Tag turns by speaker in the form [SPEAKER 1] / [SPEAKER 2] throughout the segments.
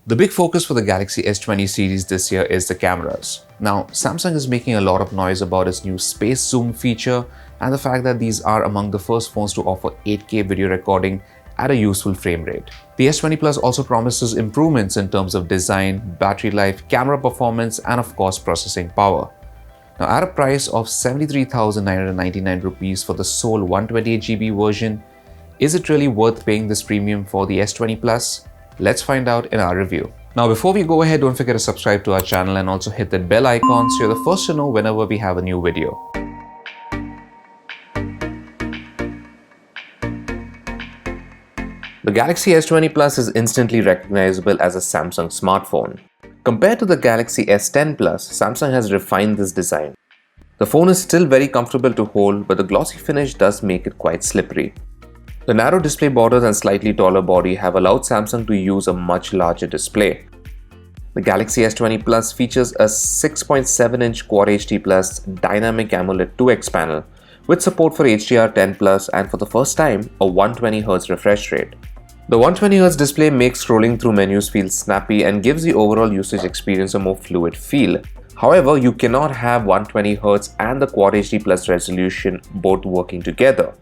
[SPEAKER 1] The big focus for the Galaxy S20 series this year is the cameras. Now, Samsung is making a lot of noise about its new space zoom feature and the fact that these are among the first phones to offer 8K video recording at a useful frame rate. The S20 Plus also promises improvements in terms of design, battery life, camera performance, and of course processing power. Now, at a price of 73,999 rupees for the sole 128GB version, is it really worth paying this premium for the S20 Plus? Let's find out in our review. Now, before we go ahead, don't forget to subscribe to our channel and also hit that bell icon so you're the first to know whenever we have a new video. The Galaxy S20 Plus is instantly recognizable as a Samsung smartphone. Compared to the Galaxy S10 Plus, Samsung has refined this design. The phone is still very comfortable to hold, but the glossy finish does make it quite slippery. The narrow display borders and slightly taller body have allowed Samsung to use a much larger display. The Galaxy S20 Plus features a 6.7-inch Quad HD Plus Dynamic AMOLED 2X panel with support for HDR10+ and for the first time, a 120Hz refresh rate. The 120Hz display makes scrolling through menus feel snappy and gives the overall usage experience a more fluid feel. However, you cannot have 120Hz and the Quad HD Plus resolution both working together.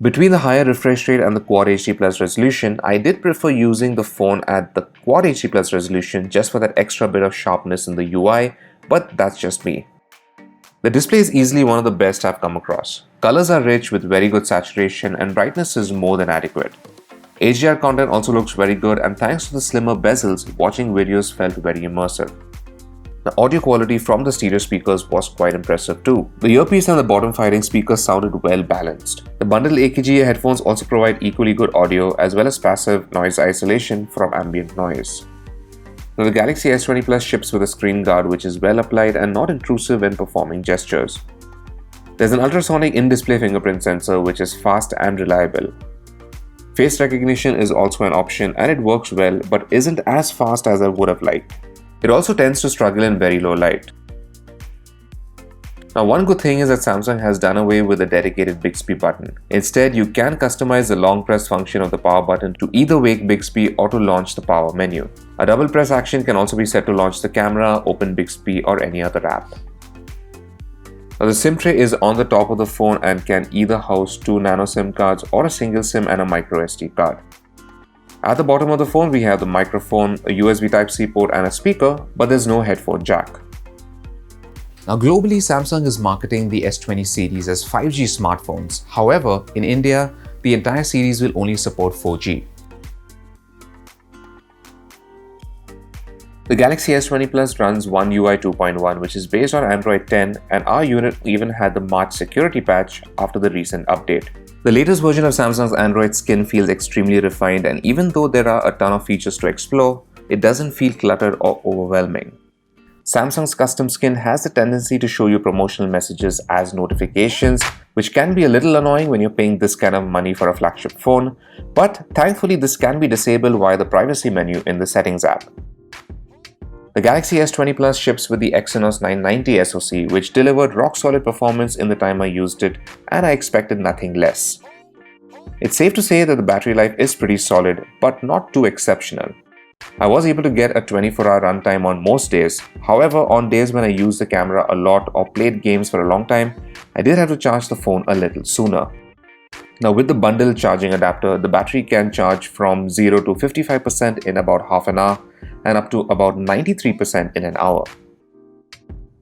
[SPEAKER 1] Between the higher refresh rate and the Quad HD Plus resolution, I did prefer using the phone at the Quad HD Plus resolution just for that extra bit of sharpness in the UI, but that's just me. The display is easily one of the best I've come across. Colors are rich with very good saturation and brightness is more than adequate. HDR content also looks very good, and thanks to the slimmer bezels, watching videos felt very immersive. The audio quality from the stereo speakers was quite impressive too. The earpiece and the bottom-firing speakers sounded well balanced. The bundled AKG headphones also provide equally good audio as well as passive noise isolation from ambient noise. Now, the Galaxy S20 Plus ships with a screen guard which is well applied and not intrusive when performing gestures. There's an ultrasonic in-display fingerprint sensor which is fast and reliable. Face recognition is also an option and it works well but isn't as fast as I would have liked. It also tends to struggle in very low light. Now, one good thing is that Samsung has done away with the dedicated Bixby button. Instead, you can customize the long press function of the power button to either wake Bixby or to launch the power menu. A double press action can also be set to launch the camera, open Bixby or any other app. Now, the SIM tray is on the top of the phone and can either house 2 nano SIM cards or a single SIM and a micro SD card. At the bottom of the phone, we have the microphone, a USB Type-C port and a speaker, but there's no headphone jack. Now, globally, Samsung is marketing the S20 series as 5G smartphones. However, in India, the entire series will only support 4G. The Galaxy S20 Plus runs One UI 2.1, which is based on Android 10, and our unit even had the March security patch after the recent update. The latest version of Samsung's Android skin feels extremely refined, and even though there are a ton of features to explore, it doesn't feel cluttered or overwhelming. Samsung's custom skin has the tendency to show you promotional messages as notifications, which can be a little annoying when you're paying this kind of money for a flagship phone, but thankfully this can be disabled via the privacy menu in the Settings app. The Galaxy S20 Plus ships with the Exynos 990 SoC, which delivered rock-solid performance in the time I used it, and I expected nothing less. It's safe to say that the battery life is pretty solid, but not too exceptional. I was able to get a 24-hour runtime on most days. However, on days when I used the camera a lot or played games for a long time, I did have to charge the phone a little sooner. Now, with the bundled charging adapter, the battery can charge from 0 to 55% in about half an hour and up to about 93% in an hour.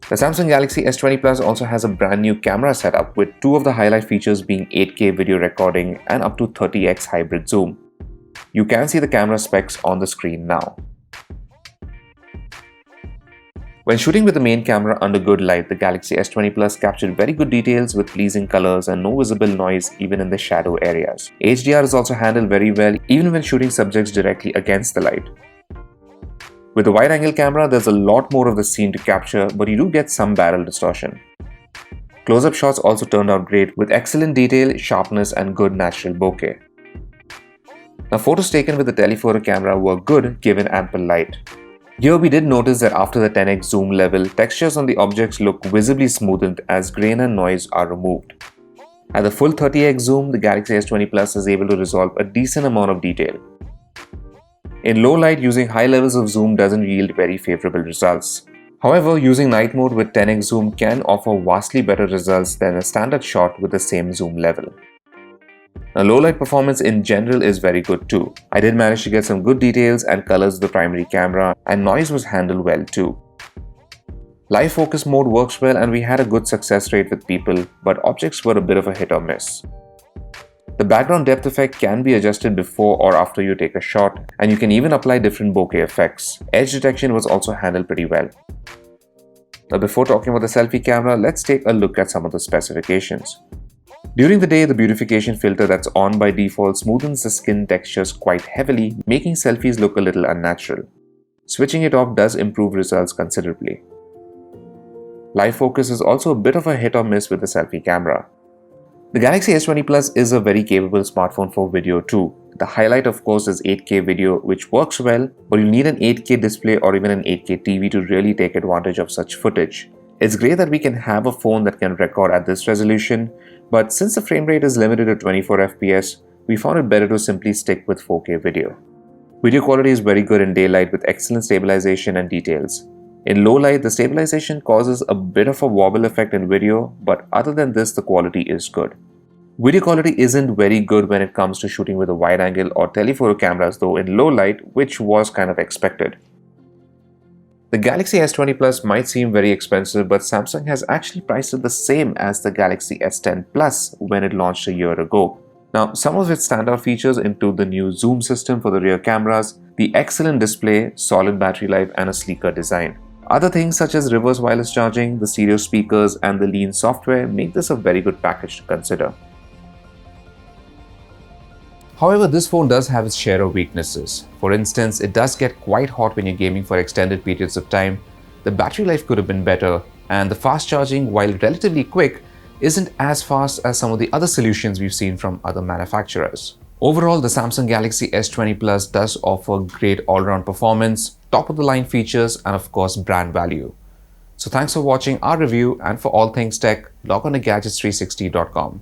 [SPEAKER 1] The Samsung Galaxy S20 Plus also has a brand new camera setup with 2 of the highlight features being 8K video recording and up to 30x hybrid zoom. You can see the camera specs on the screen now. When shooting with the main camera under good light, the Galaxy S20 Plus captured very good details with pleasing colors and no visible noise even in the shadow areas. HDR is also handled very well even when shooting subjects directly against the light. With the wide-angle camera, there's a lot more of the scene to capture, but you do get some barrel distortion. Close-up shots also turned out great with excellent detail, sharpness and good natural bokeh. Now, photos taken with the telephoto camera were good given ample light. Here we did notice that after the 10x zoom level, textures on the objects look visibly smoothened as grain and noise are removed. At the full 30x zoom, the Galaxy S20 Plus is able to resolve a decent amount of detail. In low light, using high levels of zoom doesn't yield very favorable results. However, using night mode with 10x zoom can offer vastly better results than a standard shot with the same zoom level. Now, low light performance in general is very good too. I did manage to get some good details and colors of the primary camera, and noise was handled well too. Live focus mode works well and we had a good success rate with people, but objects were a bit of a hit or miss. The background depth effect can be adjusted before or after you take a shot, and you can even apply different bokeh effects. Edge detection was also handled pretty well. Now, before talking about the selfie camera, let's take a look at some of the specifications. During the day, the beautification filter that's on by default smoothens the skin textures quite heavily, making selfies look a little unnatural. Switching it off does improve results considerably. Live focus is also a bit of a hit or miss with the selfie camera. The Galaxy S20 Plus is a very capable smartphone for video too. The highlight of course is 8K video, which works well, but you'll need an 8K display or even an 8K TV to really take advantage of such footage. It's great that we can have a phone that can record at this resolution, but since the frame rate is limited to 24 FPS, we found it better to simply stick with 4K video. Video quality is very good in daylight with excellent stabilization and details. In low light, the stabilization causes a bit of a wobble effect in video, but other than this, the quality is good. Video quality isn't very good when it comes to shooting with a wide angle or telephoto cameras though in low light, which was kind of expected. The Galaxy S20 Plus might seem very expensive, but Samsung has actually priced it the same as the Galaxy S10 Plus when it launched a year ago. Now, some of its standout features include the new zoom system for the rear cameras, the excellent display, solid battery life, and a sleeker design. Other things such as reverse wireless charging, the stereo speakers, and the lean software make this a very good package to consider. However, this phone does have its share of weaknesses. For instance, it does get quite hot when you're gaming for extended periods of time, the battery life could have been better, and the fast charging, while relatively quick, isn't as fast as some of the other solutions we've seen from other manufacturers. Overall, the Samsung Galaxy S20 Plus does offer great all-round performance, top-of-the-line features, and of course brand value. So thanks for watching our review, and for all things tech, log on to gadgets360.com.